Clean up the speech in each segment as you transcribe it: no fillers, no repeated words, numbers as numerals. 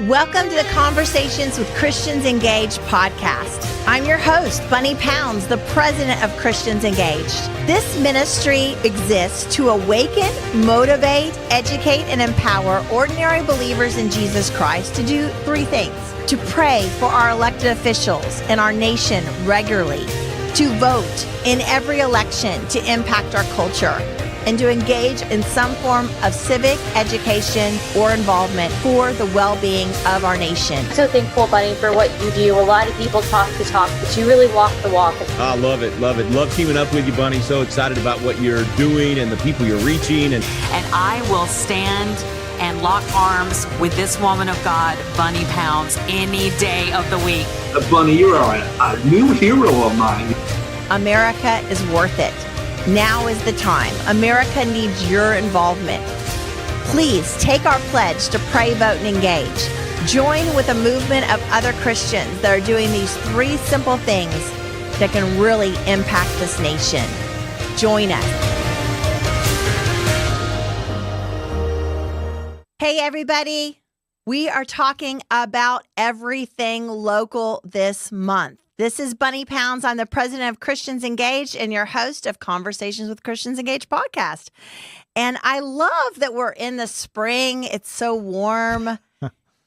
Welcome to the Conversations with Christians Engaged podcast. I'm your host, Bunny Pounds, the president of Christians Engaged. This ministry exists to awaken, motivate, educate, and empower ordinary believers in Jesus Christ to do three things: to pray for our elected officials and our nation regularly, to vote in every election to impact our culture, and to engage in some form of civic education or involvement for the well-being of our nation. I'm so thankful, Bunny, for what you do. A lot of people talk the talk, but you really walk the walk. I love it, love it. Love teaming up with you, Bunny. So excited about what you're doing and the people you're reaching. And I will stand and lock arms with this woman of God, Bunny Pounds, any day of the week. Bunny, you are a new hero of mine. America is worth it. Now is the time. America needs your involvement. Please take our pledge to pray, vote, and engage. Join with a movement of other Christians that are doing these three simple things that can really impact this nation. Join us. Hey, everybody. We are talking about everything local this month. This is Bunny Pounds. I'm the president of Christians Engaged and your host of Conversations with Christians Engaged podcast. And I love that we're in the spring. It's so warm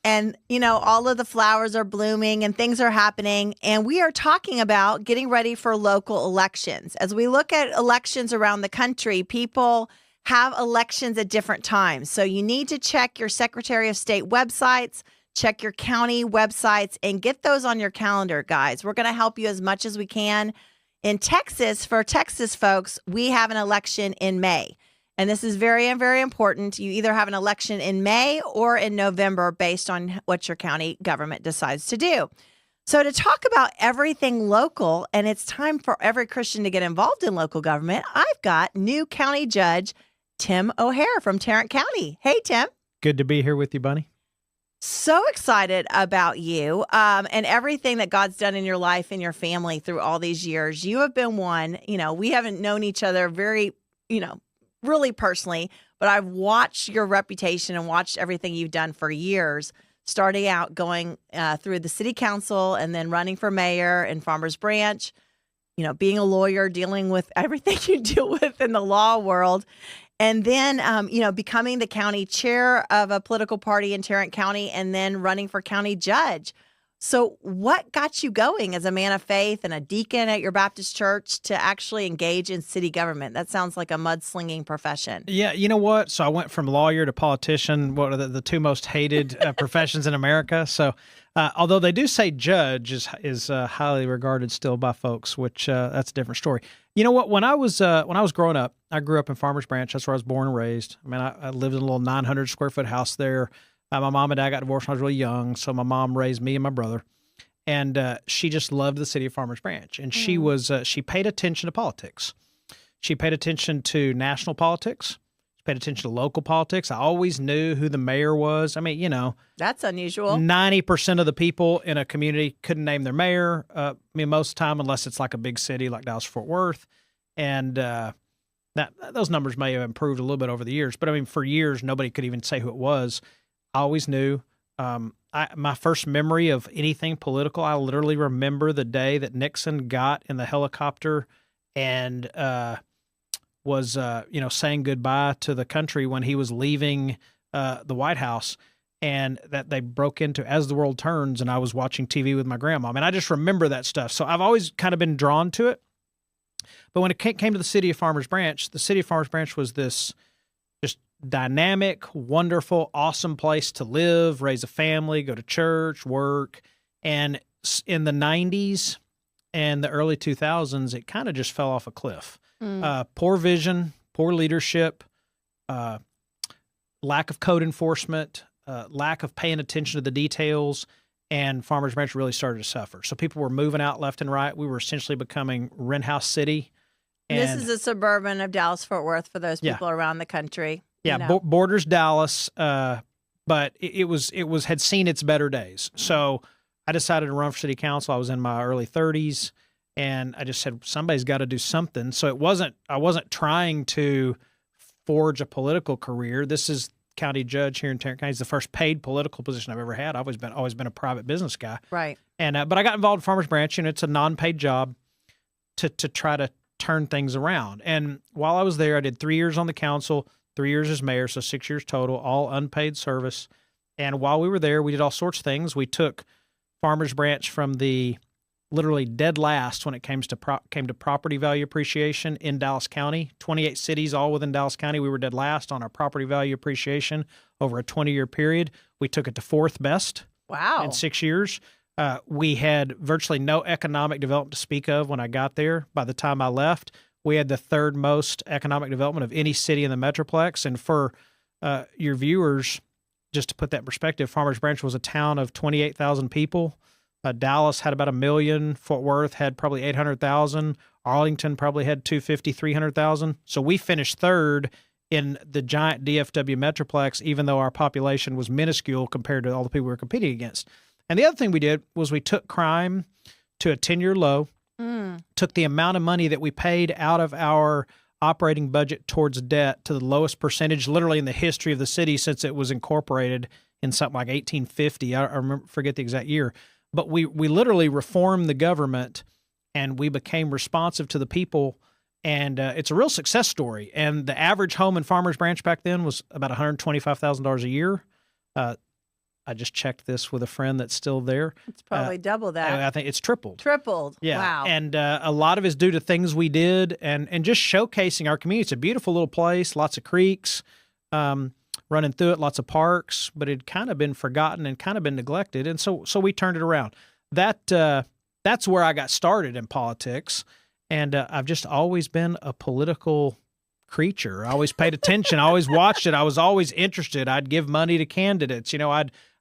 and, all of the flowers are blooming and things are happening. And we are talking about getting ready for local elections. As we look at elections around the country, people have elections at different times. So you need to check your Secretary of State websites, check your county websites, and get those on your calendar, guys. We're going to help you as much as we can. In Texas, for Texas folks, we have an election in May. And this is very, very important. You either have an election in May or in November based on what your county government decides to do. So to talk about everything local, and it's time for every Christian to get involved in local government, I've got new county judge Tim O'Hare from Tarrant County. Hey, Tim. Good to be here with you, Bunny. So excited about you and everything that God's done in your life and your family through all these years. You have been one, we haven't known each other very, really personally, but I've watched your reputation and watched everything you've done for years, starting out going through the city council and then running for mayor in Farmers Branch, being a lawyer, dealing with everything you deal with in the law world. And then, becoming the county chair of a political party in Tarrant County and then running for county judge. So what got you going as a man of faith and a deacon at your Baptist church to actually engage in city government? That sounds like a mudslinging profession. Yeah, you know what? So I went from lawyer to politician, what are the two most hated professions in America. So although they do say judge is highly regarded still by folks, which that's a different story. You know what? When I was growing up, I grew up in Farmers Branch. That's where I was born and raised. I mean, I lived in a little 900 square foot house there. My mom and dad got divorced when I was really young, so my mom raised me and my brother. And she just loved the city of Farmers Branch. And she paid attention to politics. She paid attention to national politics. She paid attention to local politics. I always knew who the mayor was. I mean, That's unusual. 90% of the people in a community couldn't name their mayor. Most of the time, unless it's like a big city like Dallas-Fort Worth. And those numbers may have improved a little bit over the years. But, for years, nobody could even say who it was. I always knew. My first memory of anything political, I literally remember the day that Nixon got in the helicopter and was saying goodbye to the country when he was leaving the White House, and that they broke into As the World Turns, and I was watching TV with my grandma. I just remember that stuff. So I've always kind of been drawn to it. But when it came to the city of Farmers Branch, the city of Farmers Branch was this just dynamic, wonderful, awesome place to live, raise a family, go to church, work. And in the 90s and the early 2000s, it kind of just fell off a cliff. Poor vision, poor leadership, lack of code enforcement, lack of paying attention to the details, and Farmers Branch really started to suffer. So people were moving out left and right. We were essentially becoming rent house city. And this is a suburban of Dallas-Fort Worth for those people around the country. Yeah, borders Dallas, but it had seen its better days. So I decided to run for city council. I was in my early 30s, and I just said somebody's got to do something. So I wasn't trying to forge a political career. This is county judge here in Tarrant County. It's the first paid political position I've ever had. I've always been a private business guy. Right. And but I got involved in Farmers Branch, and it's a non-paid job to try to turn things around. And while I was there, I did 3 years on the council, 3 years as mayor, so 6 years total, all unpaid service. And while we were there, we did all sorts of things. We took Farmers Branch from the literally dead last when it came to property value appreciation in Dallas County. 28 cities, all within Dallas County. We were dead last on our property value appreciation over a 20-year period. We took it to fourth best. Wow. In 6 years. We had virtually no economic development to speak of when I got there. By the time I left, we had the third most economic development of any city in the Metroplex. And for your viewers, just to put that in perspective, Farmers Branch was a town of 28,000 people. Dallas had about 1 million. Fort Worth had probably 800,000. Arlington probably had 250, 300,000. So we finished third in the giant DFW Metroplex, even though our population was minuscule compared to all the people we were competing against. And the other thing we did was we took crime to a 10-year low, took the amount of money that we paid out of our operating budget towards debt to the lowest percentage literally in the history of the city since it was incorporated in something like 1850. I forget the exact year. But we literally reformed the government, and we became responsive to the people, and it's a real success story. And the average home in Farmers Branch back then was about $125,000 a year. I just checked this with a friend that's still there. It's probably double that. I think it's tripled. Tripled. Yeah. Wow. And a lot of it is due to things we did and just showcasing our community. It's a beautiful little place, lots of creeks, running through it, lots of parks, but it had kind of been forgotten and kind of been neglected. And so we turned it around. That's where I got started in politics. And I've just always been a political creature. I always paid attention. I always watched it. I was always interested. I'd give money to candidates.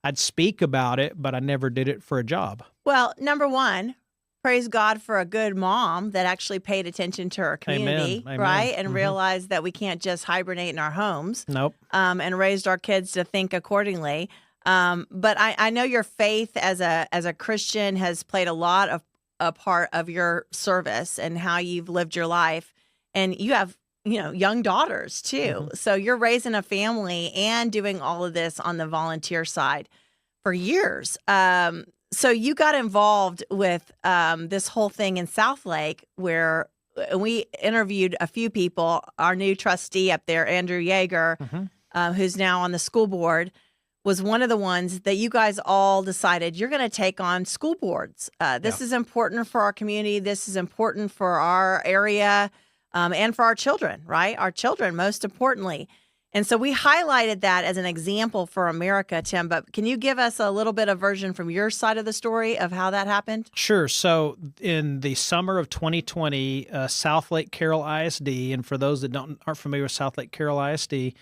I'd speak about it, but I never did it for a job. Well, number one, praise God for a good mom that actually paid attention to her community, Amen. right? And Mhm. realized that we can't just hibernate in our homes. Nope. And raised our kids to think accordingly. But I know your faith as a Christian has played a lot of a part of your service and how you've lived your life. And you have, young daughters too. Mm-hmm. So you're raising a family and doing all of this on the volunteer side for years. So you got involved with this whole thing in Southlake where we interviewed a few people. Our new trustee up there, Andrew Yeager, who's now on the school board, was one of the ones that you guys all decided you're going to take on school boards. This is important for our community. This is important for our area and for our children, right? Our children, most importantly. And so we highlighted that as an example for America, Tim, but can you give us a little bit of version from your side of the story of how that happened? Sure. So in the summer of 2020, Southlake Carroll ISD, and for those that aren't familiar with Southlake Carroll ISD,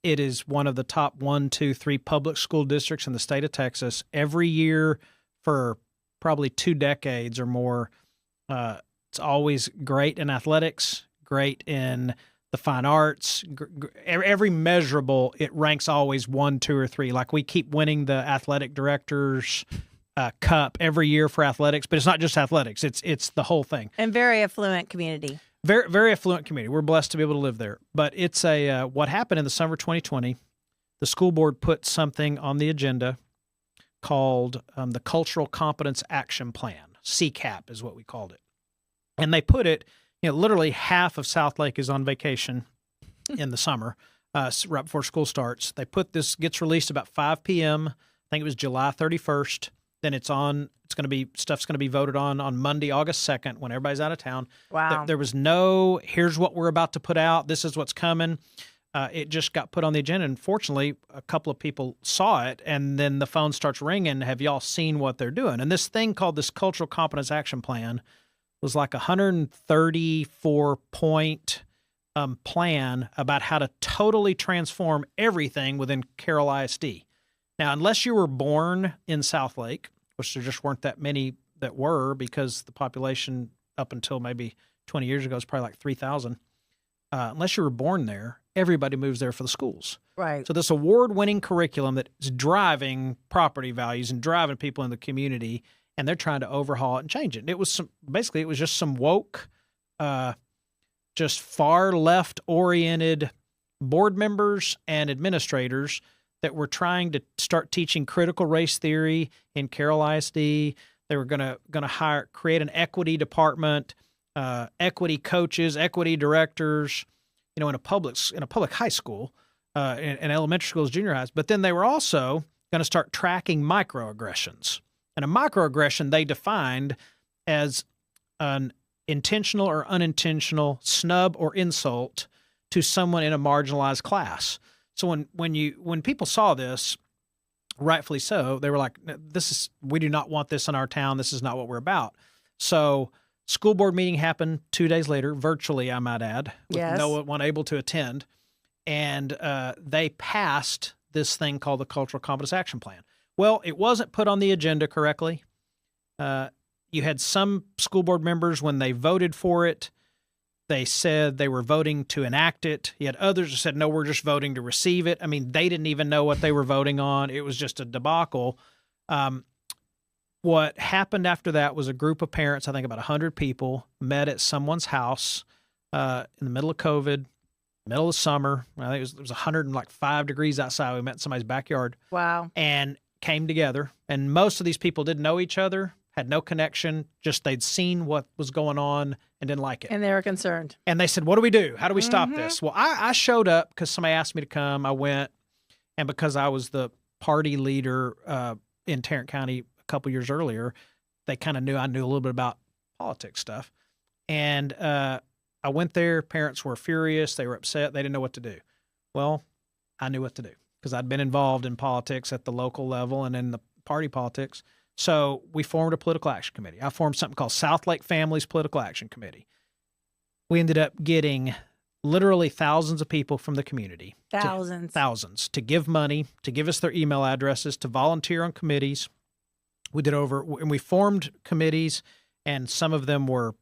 it is one of the top 1, 2, 3 public school districts in the state of Texas. Every year for probably 2 decades or more, it's always great in athletics, great in the fine arts, every measurable, it ranks always 1, 2, or 3. Like we keep winning the athletic directors cup every year for athletics, but it's not just athletics. It's the whole thing. And very affluent community. Very, very affluent community. We're blessed to be able to live there. But it's what happened in the summer of 2020, the school board put something on the agenda called the Cultural Competence Action Plan. CCAP is what we called it. And they put it, literally half of Southlake is on vacation in the summer, right before school starts. They put this, gets released about 5 p.m. I think it was July 31st. Then stuff's going to be voted on Monday, August 2nd, when everybody's out of town. Wow. There was no, here's what we're about to put out. This is what's coming. It just got put on the agenda. And fortunately, a couple of people saw it, and then the phone starts ringing. Have y'all seen what they're doing? And this thing called this Cultural Competence Action Plan was like a 134-point plan about how to totally transform everything within Carroll ISD. Now, unless you were born in Southlake, which there just weren't that many that were because the population up until maybe 20 years ago was probably like 3,000. Unless you were born there, everybody moves there for the schools. Right. So this award-winning curriculum that is driving property values and driving people in the community, and they're trying to overhaul it and change it. And it was it was just some woke, just far left-oriented board members and administrators that were trying to start teaching critical race theory in Carroll ISD. They were going to create an equity department, equity coaches, equity directors, in a public high school, in elementary schools, junior highs. But then they were also going to start tracking microaggressions. And a microaggression they defined as an intentional or unintentional snub or insult to someone in a marginalized class. So when people saw this, rightfully so, they were like, we do not want this in our town. This is not what we're about. So school board meeting happened 2 days later, virtually, I might add, with no one able to attend. And they passed this thing called the Cultural Competence Action Plan. Well, it wasn't put on the agenda correctly. You had some school board members, when they voted for it, they said they were voting to enact it. You had others who said, no, we're just voting to receive it. I mean, they didn't even know what they were voting on. It was just a debacle. What happened after that was a group of parents, I think about 100 people, met at someone's house in the middle of COVID, middle of summer. I think it was 105 degrees outside. We met in somebody's backyard. Wow. And came together. And most of these people didn't know each other, had no connection, just they'd seen what was going on and didn't like it. And they were concerned. And they said, what do we do? How do we stop this? Well, I showed up because somebody asked me to come. I went. And because I was the party leader in Tarrant County a couple years earlier, they kind of knew I knew a little bit about politics stuff. And I went there. Parents were furious. They were upset. They didn't know what to do. Well, I knew what to do because I'd been involved in politics at the local level and in the party politics. So we formed a political action committee. I formed something called South Lake Families Political Action Committee. We ended up getting literally thousands of people from the community. Thousands to give money, to give us their email addresses, to volunteer on committees. And we formed committees, and some of them were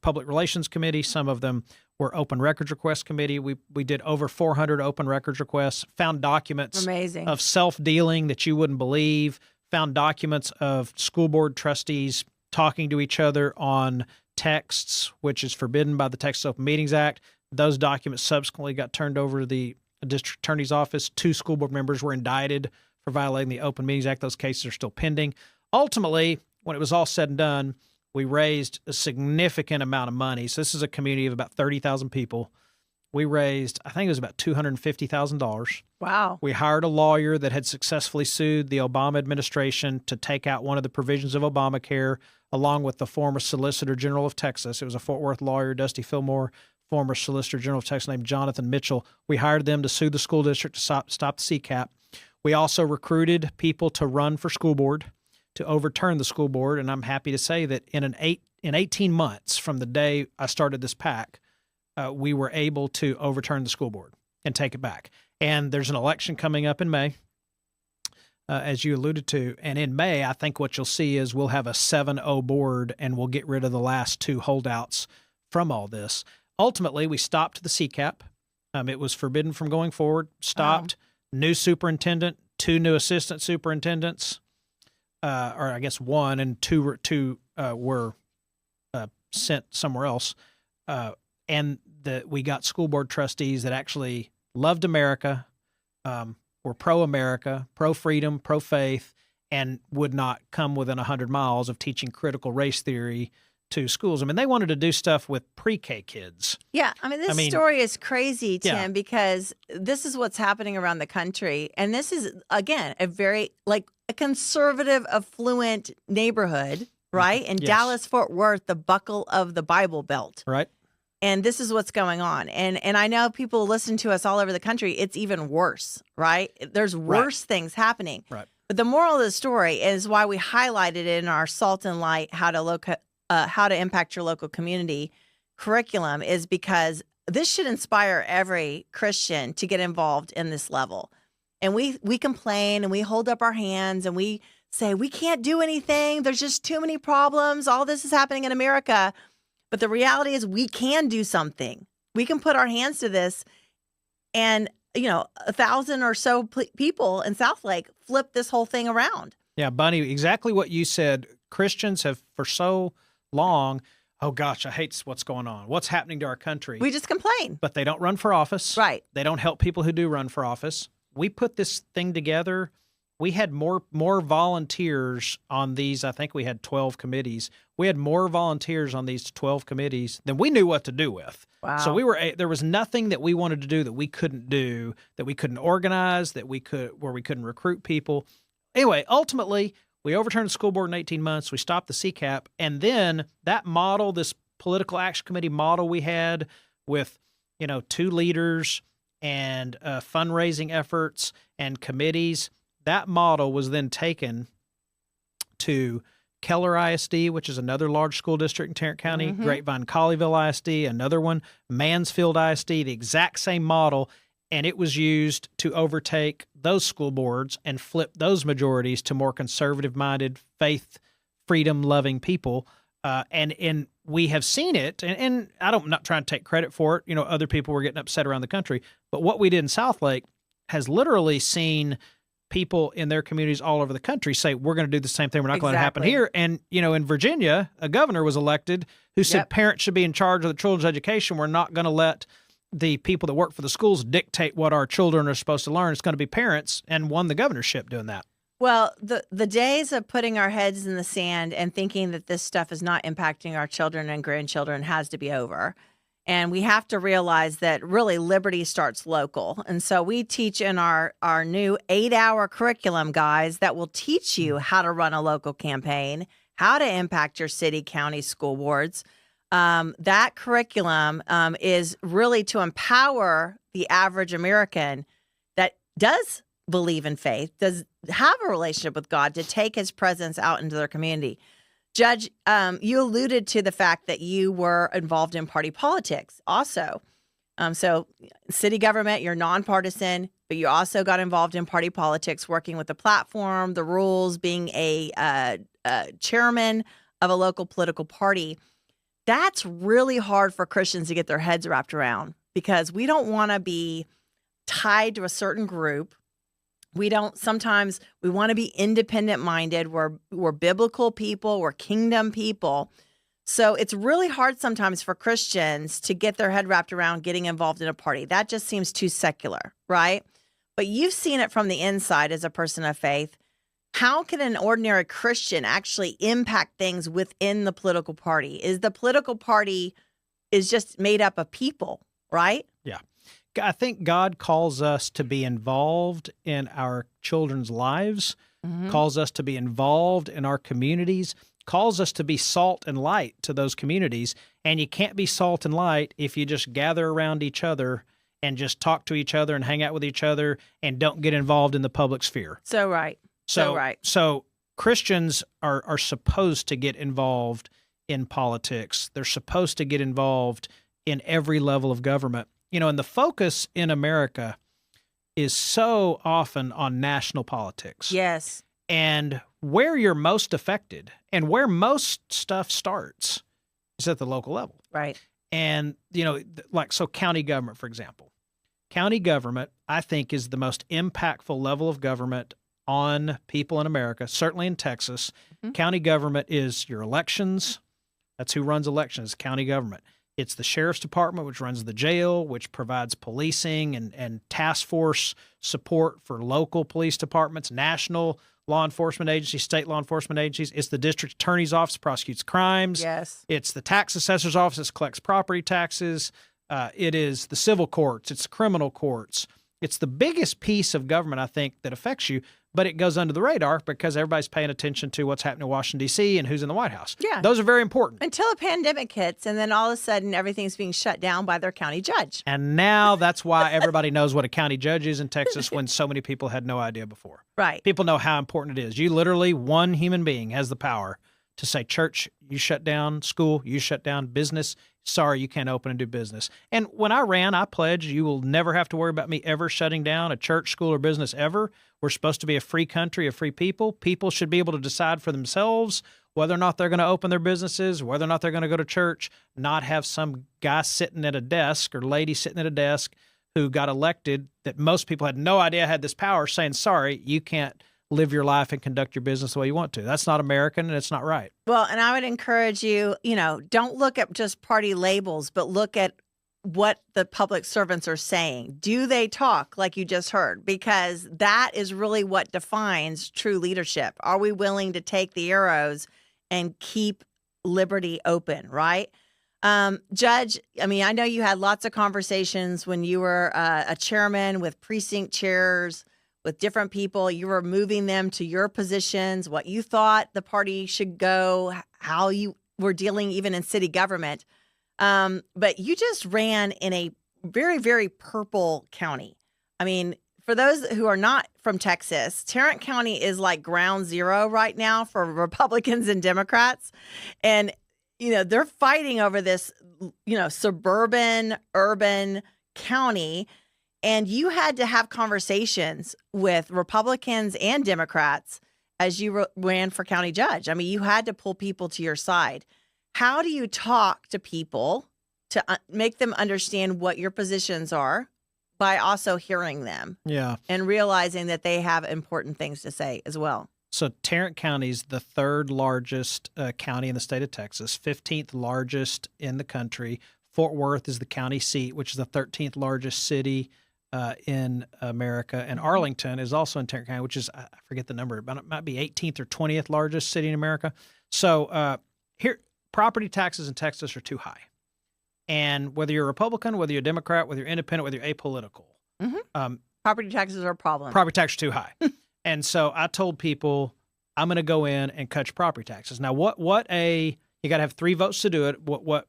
public relations committees. Some of them were open records request committee. We did over 400 open records requests, found documents of self-dealing that you wouldn't believe, found documents of school board trustees talking to each other on texts, which is forbidden by the Texas Open Meetings Act. Those documents subsequently got turned over to the district attorney's office. 2 school board members were indicted for violating the Open Meetings Act. Those cases are still pending. Ultimately, when it was all said and done, we raised a significant amount of money. So this is a community of about 30,000 people. We raised, I think it was about $250,000. Wow. We hired a lawyer that had successfully sued the Obama administration to take out one of the provisions of Obamacare, along with the former Solicitor General of Texas. It was a Fort Worth lawyer, Dusty Fillmore, former Solicitor General of Texas named Jonathan Mitchell. We hired them to sue the school district to stop the CCAP. We also recruited people to run for school board, to overturn the school board, and I'm happy to say that in 18 months from the day I started this PAC, we were able to overturn the school board and take it back. And there's an election coming up in May, as you alluded to. And in May, I think what you'll see is we'll have a 7-0 board, and we'll get rid of the last 2 holdouts from all this. Ultimately, we stopped the CCAP. It was forbidden from going forward, stopped. New superintendent, 2 new assistant superintendents, or I guess 1 and 2 were sent somewhere else. And we got school board trustees that actually loved America, were pro-America, pro-freedom, pro-faith, and would not come within 100 miles of teaching critical race theory to schools. I mean, they wanted to do stuff with pre-K kids. Yeah, I mean, this story is crazy, Tim, because this is what's happening around the country. And this is, again, a very, a conservative, affluent neighborhood, right? In Dallas, Fort Worth, the buckle of the Bible Belt. Right. And this is what's going on. And I know people listen to us all over the country. It's even worse, right? There's worse things happening. Right. But the moral of the story is why we highlighted it in our Salt and Light, how to impact your local community curriculum, is because this should inspire every Christian to get involved in this level. And we complain and we hold up our hands and we say, we can't do anything. There's just too many problems. All this is happening in America. But the reality is we can do something. We can put our hands to this, and, 1,000 or so people in South Lake flip this whole thing around. Yeah, Bunny, exactly what you said. Christians have for so long oh gosh, I hate what's going on. What's happening to our country? We just complain. But they don't run for office. Right. They don't help people who do run for office. We put this thing together. We had more volunteers on these. I think we had 12 committees. We had more volunteers on these 12 committees than we knew what to do with. Wow. So there was nothing that we wanted to do that we couldn't do, that we couldn't organize, where we couldn't recruit people. Anyway, ultimately, we overturned the school board in 18 months. We stopped the CCAP. And then that model, this political action committee model we had with, 2 leaders and fundraising efforts and committees, that model was then taken to Keller ISD, which is another large school district in Tarrant County, Grapevine-Colleyville ISD, another one, Mansfield ISD, the exact same model, and it was used to overtake those school boards and flip those majorities to more conservative-minded, faith, freedom-loving people. And we have seen it, and I'm not trying to take credit for it. Other people were getting upset around the country, but what we did in Southlake has literally seen people in their communities all over the country say, we're going to do the same thing. We're not going to happen here. And, in Virginia, a governor was elected who said parents should be in charge of the children's education. We're not going to let the people that work for the schools dictate what our children are supposed to learn. It's going to be parents, and won the governorship doing that. Well, the days of putting our heads in the sand and thinking that this stuff is not impacting our children and grandchildren has to be over. And we have to realize that really liberty starts local. And so we teach in our new 8-hour curriculum, guys, that will teach you how to run a local campaign, how to impact your city, county, school boards. That curriculum is really to empower the average American that does believe in faith, does have a relationship with God, to take his presence out into their community. Judge, you alluded to the fact that you were involved in party politics also. So city government, you're nonpartisan, but you also got involved in party politics, working with the platform, the rules, being a chairman of a local political party. That's really hard for Christians to get their heads wrapped around, because we don't want to be tied to a certain group. Sometimes we want to be independent minded. We're biblical people. We're kingdom people. So it's really hard sometimes for Christians to get their head wrapped around getting involved in a party. That just seems too secular, right? But you've seen it from the inside as a person of faith. How can an ordinary Christian actually impact things within the political party? Is the political party is just made up of people, right? Yeah. I think God calls us to be involved in our children's lives, calls us to be involved in our communities, calls us to be salt and light to those communities. And you can't be salt and light if you just gather around each other and just talk to each other and hang out with each other and don't get involved in the public sphere. So right. So right. So Christians are supposed to get involved in politics. They're supposed to get involved in every level of government. And the focus in America is so often on national politics. Yes. And where you're most affected and where most stuff starts is at the local level. Right. And, so county government, for example. County government, I think, is the most impactful level of government on people in America, certainly in Texas. County government is your elections. That's who runs elections, county government. It's the sheriff's department, which runs the jail, which provides policing and task force support for local police departments, national law enforcement agencies, state law enforcement agencies. It's the district attorney's office, prosecutes crimes. Yes. It's the tax assessor's office, collects property taxes. It is the civil courts. It's the criminal courts. It's the biggest piece of government, I think, that affects you, but it goes under the radar because everybody's paying attention to what's happening in Washington, D.C. and who's in the White House. Yeah. Those are very important. Until a pandemic hits, and then all of a sudden everything's being shut down by their county judge. And now that's why everybody knows what a county judge is in Texas when so many people had no idea before. Right. People know how important it is. You literally, one human being has the power to say, church, you shut down, school, you shut down, business, sorry, you can't open and do business. And when I ran, I pledged you will never have to worry about me ever shutting down a church, school, or business ever. We're supposed to be a free country of free people. People should be able to decide for themselves whether or not they're going to open their businesses, whether or not they're going to go to church, not have some guy sitting at a desk or lady sitting at a desk who got elected that most people had no idea had this power saying, sorry, you can't live your life and conduct your business the way you want to. That's not American, and it's not right. Well, and I would encourage you, don't look at just party labels, but look at what the public servants are saying. Do they talk like you just heard? Because that is really what defines true leadership. Are we willing to take the arrows and keep liberty open, right? Judge, I know you had lots of conversations when you were a chairman with precinct chairs, with different people. You were moving them to your positions, what you thought the party should go, how you were dealing even in city government. But you just ran in a very, very purple county. For those who are not from Texas, Tarrant County is like ground zero right now for Republicans and Democrats. And, they're fighting over this, suburban, urban county. And you had to have conversations with Republicans and Democrats as you ran for county judge. You had to pull people to your side. How do you talk to people to make them understand what your positions are by also hearing them? Yeah. And realizing that they have important things to say as well. So Tarrant County is the third largest county in the state of Texas, 15th largest in the country. Fort Worth is the county seat, which is the 13th largest city in America. And Arlington is also in Tarrant County, which is, I forget the number, but it might be 18th or 20th largest city in America. So here, property taxes in Texas are too high. And whether you're a Republican, whether you're a Democrat, whether you're independent, whether you're apolitical, property taxes are a problem. Property taxes are too high. And so I told people, I'm going to go in and cut your property taxes. Now, you got to have 3 votes to do it. What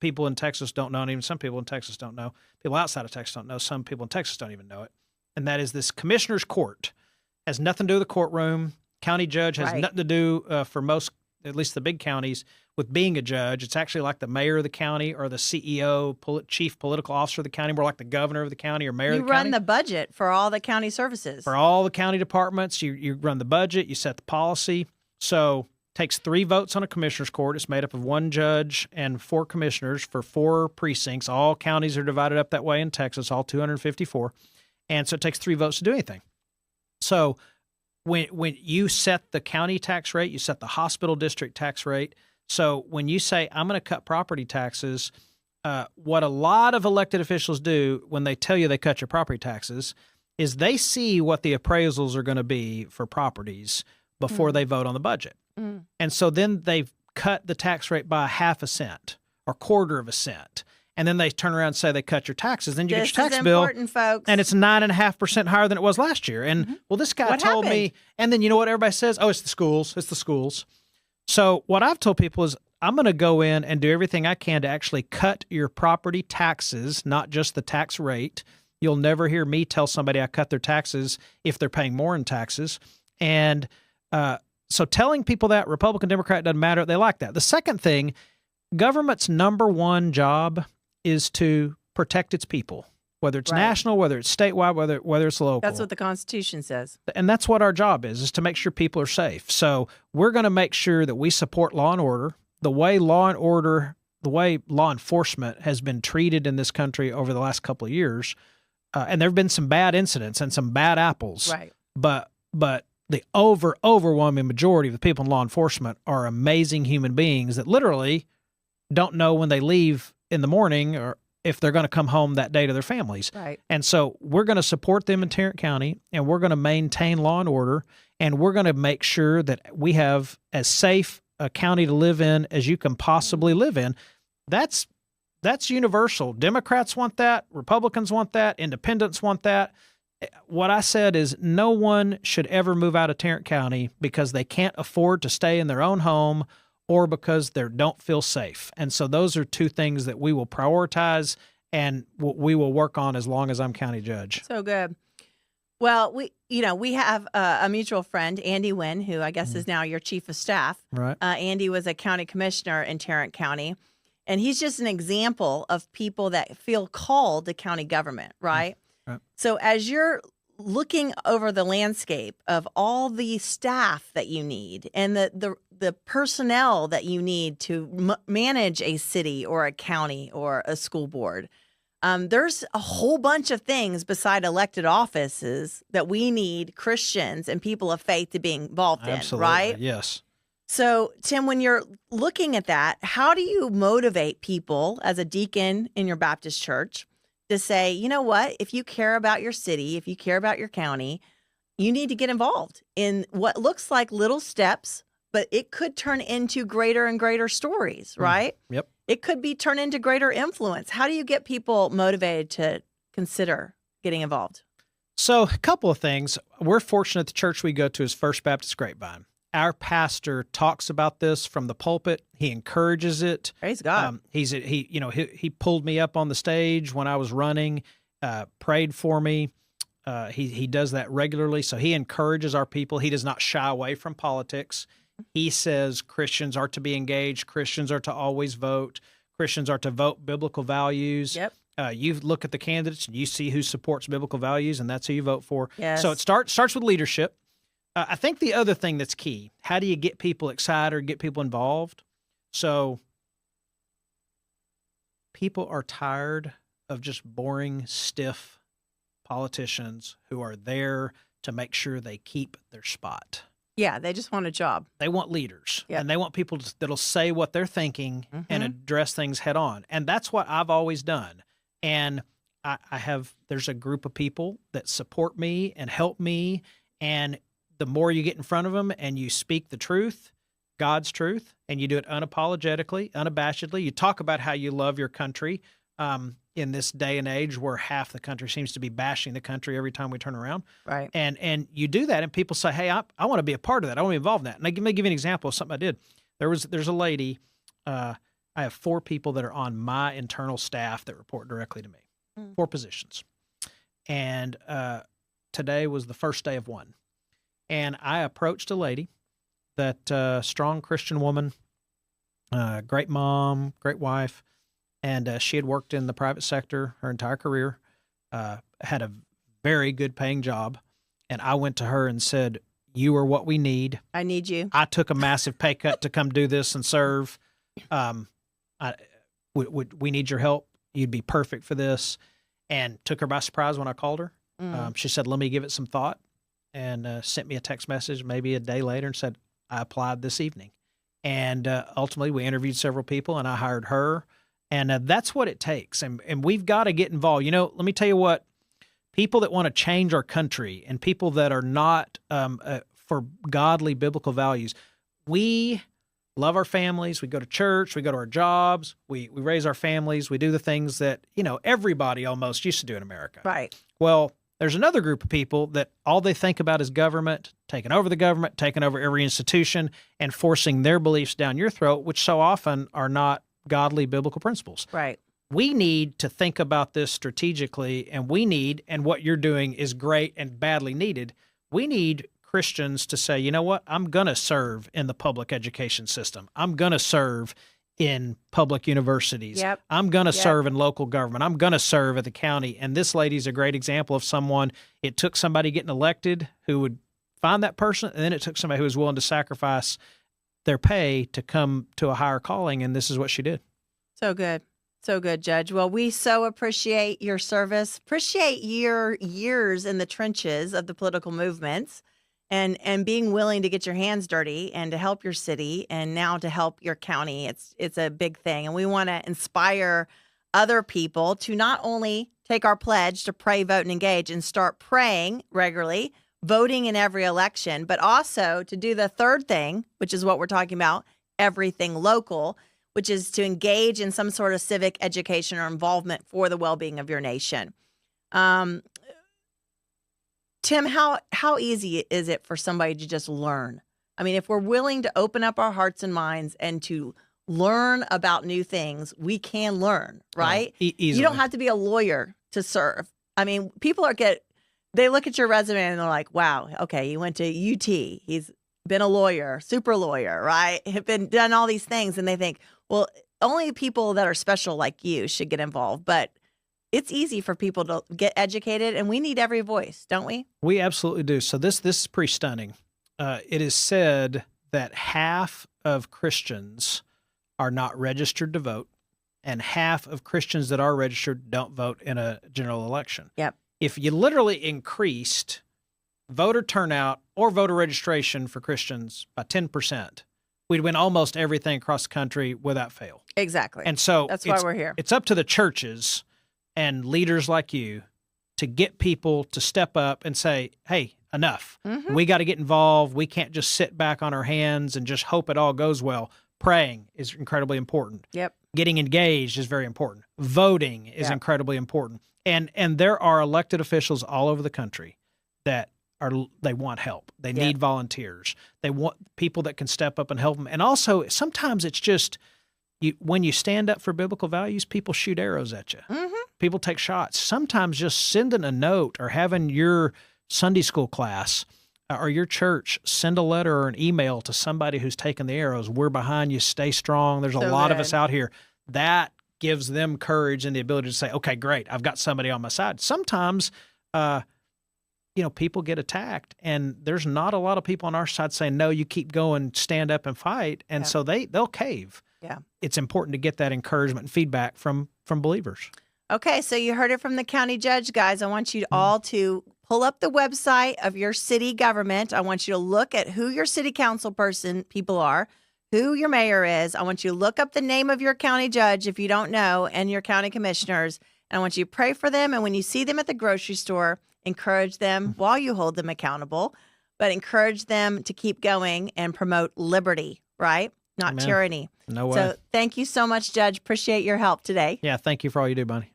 people in Texas don't know, and even some people in Texas don't know, people outside of Texas don't know, some people in Texas don't even know it. And that is this commissioner's court. Has nothing to do with the courtroom. County judge has nothing to do for most, at least the big counties, with being a judge. It's actually like the mayor of the county or the CEO, chief political officer of the county, more like the governor of the county or mayor of the county. You run the budget for all the county services. For all the county departments, you run the budget, you set the policy. So it takes 3 votes on a commissioner's court. It's made up of 1 judge and 4 commissioners for 4 precincts. All counties are divided up that way in Texas, all 254. And so it takes 3 votes to do anything. So when you set the county tax rate, you set the hospital district tax rate. So when you say, I'm going to cut property taxes, what a lot of elected officials do when they tell you they cut your property taxes is they see what the appraisals are going to be for properties before they vote on the budget. And so then they've cut the tax rate by 0.5 cent or 1/4 cent. And then they turn around and say they cut your taxes. Then you get your tax bill, folks. And it's 9.5% higher than it was last year. And well, this guy told me, and then you know what everybody says? Oh, it's the schools. It's the schools. So what I've told people is I'm going to go in and do everything I can to actually cut your property taxes, not just the tax rate. You'll never hear me tell somebody I cut their taxes if they're paying more in taxes. And so telling people that, Republican, Democrat, doesn't matter. They like that. The second thing, government's number 1 job is to protect its people, whether it's national, whether it's statewide, whether it's local. That's what the Constitution says. And that's what our job is to make sure people are safe. So we're going to make sure that we support law and order. The way law enforcement has been treated in this country over the last couple of years, and there have been some bad incidents and some bad apples. Right. But the overwhelming majority of the people in law enforcement are amazing human beings that literally don't know when they leave in the morning or if they're going to come home that day to their families. Right. And so we're going to support them in Tarrant County, and we're going to maintain law and order, and we're going to make sure that we have as safe a county to live in as you can possibly live in. That's universal. Democrats want that. Republicans want that. Independents want that. What I said is no one should ever move out of Tarrant County because they can't afford to stay in their own home or because they don't feel safe. And so those are 2 things that we will prioritize and we will work on as long as I'm county judge. So good. Well, we have a mutual friend, Andy Wynn, who I guess is now your chief of staff. Right. Andy was a county commissioner in Tarrant County, and he's just an example of people that feel called to county government, right? Right. So as you're looking over the landscape of all the staff that you need and the personnel that you need to manage a city or a county or a school board, There's a whole bunch of things beside elected offices that we need Christians and people of faith to be involved in, right? Yes. So, Tim, when you're looking at that, how do you motivate people as a deacon in your Baptist church to say, you know what, if you care about your city, if you care about your county, you need to get involved in what looks like little steps, but it could turn into greater and greater stories, right? Yep. It could be turned into greater influence. How do you get people motivated to consider getting involved? So a couple of things. We're fortunate the church we go to is First Baptist Grapevine. Our pastor talks about this from the pulpit. He encourages it. Praise God. He pulled me up on the stage when I was running, prayed for me. He does that regularly. So he encourages our people. He does not shy away from politics. He says Christians are to be engaged. Christians are to always vote. Christians are to vote biblical values. Yep. You look at the candidates and you see who supports biblical values, and that's who you vote for. Yes. So it starts with leadership. I think the other thing that's key, how do you get people excited or get people involved? So people are tired of just boring, stiff politicians who are there to make sure they keep their spot. Yeah, they just want a job. They want leaders, Yep. and they want people that'll say what they're thinking and address things head on. And that's what I've always done. And there's a group of people that support me and help me. And the more you get in front of them and you speak the truth, God's truth, and you do it unapologetically, unabashedly, you talk about how you love your country in this day and age where half the country seems to be bashing the country every time we turn around. Right. And you do that, and people say, hey, I want to be a part of that. I want to be involved in that. And let me give you an example of something I did. There's a lady, I have 4 people that are on my internal staff that report directly to me, 4 positions. And today was the first day of one. And I approached a lady, that strong Christian woman, great mom, great wife, and she had worked in the private sector her entire career, had a very good paying job. And I went to her and said, you are what we need. I need you. I took a massive pay cut to come do this and serve. We need your help. You'd be perfect for this. And took her by surprise when I called her. She said, let me give it some thought, and sent me a text message maybe a day later and said, I applied this evening. And ultimately, we interviewed several people, and I hired her. And that's what it takes. And we've got to get involved. You know, let me tell you what, people that want to change our country and people that are not for godly biblical values, we love our families. We go to church. We go to our jobs. We raise our families. We do the things that, everybody almost used to do in America. Right. Well, there's another group of people that all they think about is government, taking over the government, taking over every institution, and forcing their beliefs down your throat, which so often are not godly biblical principles. Right. We need to think about this strategically, and what you're doing is great and badly needed. We need Christians to say, you know what, I'm going to serve in the public education system. I'm going to serve in public universities. Yep. I'm going to serve in local government. I'm going to serve at the county. And this lady's a great example of someone, it took somebody getting elected who would find that person, and then it took somebody who was willing to sacrifice their pay to come to a higher calling, and this is what she did. So good. So good, Judge. Well, we so appreciate your service, appreciate your years in the trenches of the political movements, and being willing to get your hands dirty and to help your city and now to help your county. It's a big thing. And we want to inspire other people to not only take our pledge to pray, vote, and engage and start praying regularly, voting in every election, but also to do the third thing, which is what we're talking about, everything local, which is to engage in some sort of civic education or involvement for the well-being of your nation. Tim, how easy is it for somebody to just learn? I mean, if we're willing to open up our hearts and minds and to learn about new things, we can learn, right? Easily. You don't have to be a lawyer to serve. I mean, people they look at your resume and they're like, wow, okay, you went to UT. He's been a lawyer, super lawyer, right? Have done all these things. And they think, well, only people that are special like you should get involved. But it's easy for people to get educated, and we need every voice, don't we? We absolutely do. So this is pretty stunning. It is said that half of Christians are not registered to vote, and half of Christians that are registered don't vote in a general election. Yep. If you literally increased voter turnout or voter registration for Christians by 10%, we'd win almost everything across the country without fail. Exactly. And so that's why we're here. It's up to the churches and leaders like you to get people to step up and say, hey, enough. Mm-hmm. We got to get involved. We can't just sit back on our hands and just hope it all goes well. Praying is incredibly important. Yep. Getting engaged is very important. Voting is incredibly important. And there are elected officials all over the country that they want help. They need volunteers. They want people that can step up and help them. And also, sometimes it's just when you stand up for biblical values, people shoot arrows at you. Mm-hmm. People take shots. Sometimes just sending a note or having your Sunday school class or your church send a letter or an email to somebody who's taking the arrows. We're behind you. Stay strong. There's a lot of us out here. That gives them courage and the ability to say, okay, great, I've got somebody on my side. Sometimes, people get attacked, and there's not a lot of people on our side saying, no, you keep going, stand up and fight. And so they'll cave. Yeah. It's important to get that encouragement and feedback from believers. Okay, so you heard it from the county judge, guys. I want you all to pull up the website of your city government. I want you to look at who your city council people are, who your mayor is. I want you to look up the name of your county judge if you don't know, and your county commissioners. And I want you to pray for them. And when you see them at the grocery store, encourage them while you hold them accountable, but encourage them to keep going and promote liberty, right? Not Amen. Tyranny. No way. So thank you so much, Judge. Appreciate your help today. Yeah, thank you for all you do, Bunny.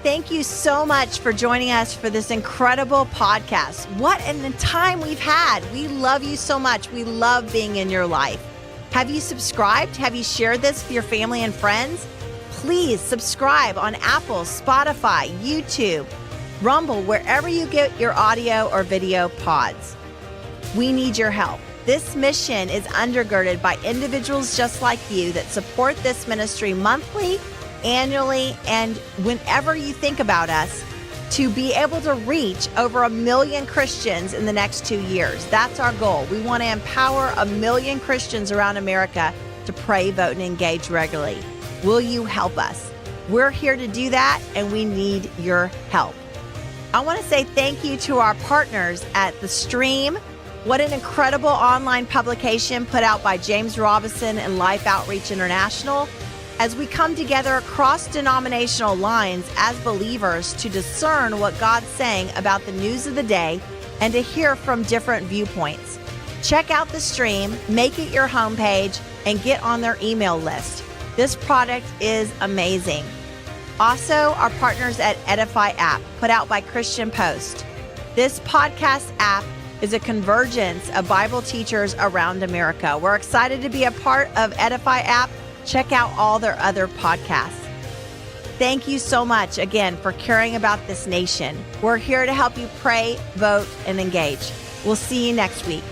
Thank you so much for joining us for this incredible podcast. What a time we've had. We love you so much. We love being in your life. Have you subscribed? Have you shared this with your family and friends? Please subscribe on Apple, Spotify, YouTube, Rumble, wherever you get your audio or video pods. We need your help. This mission is undergirded by individuals just like you that support this ministry monthly, annually, and whenever you think about us, to be able to reach over 1 million Christians in the next 2 years. That's our goal. We want to empower 1 million Christians around America to pray, vote, and engage regularly. Will you help us? We're here to do that, and we need your help. I want to say thank you to our partners at The Stream. What an incredible online publication put out by James Robison and Life Outreach International, as we come together across denominational lines as believers to discern what God's saying about the news of the day and to hear from different viewpoints. Check out The Stream, make it your homepage, and get on their email list. This product is amazing. Also, our partners at Edify app, put out by Christian Post. This podcast app is a convergence of Bible teachers around America. We're excited to be a part of Edify app. Check out all their other podcasts. Thank you so much again for caring about this nation. We're here to help you pray, vote, and engage. We'll see you next week.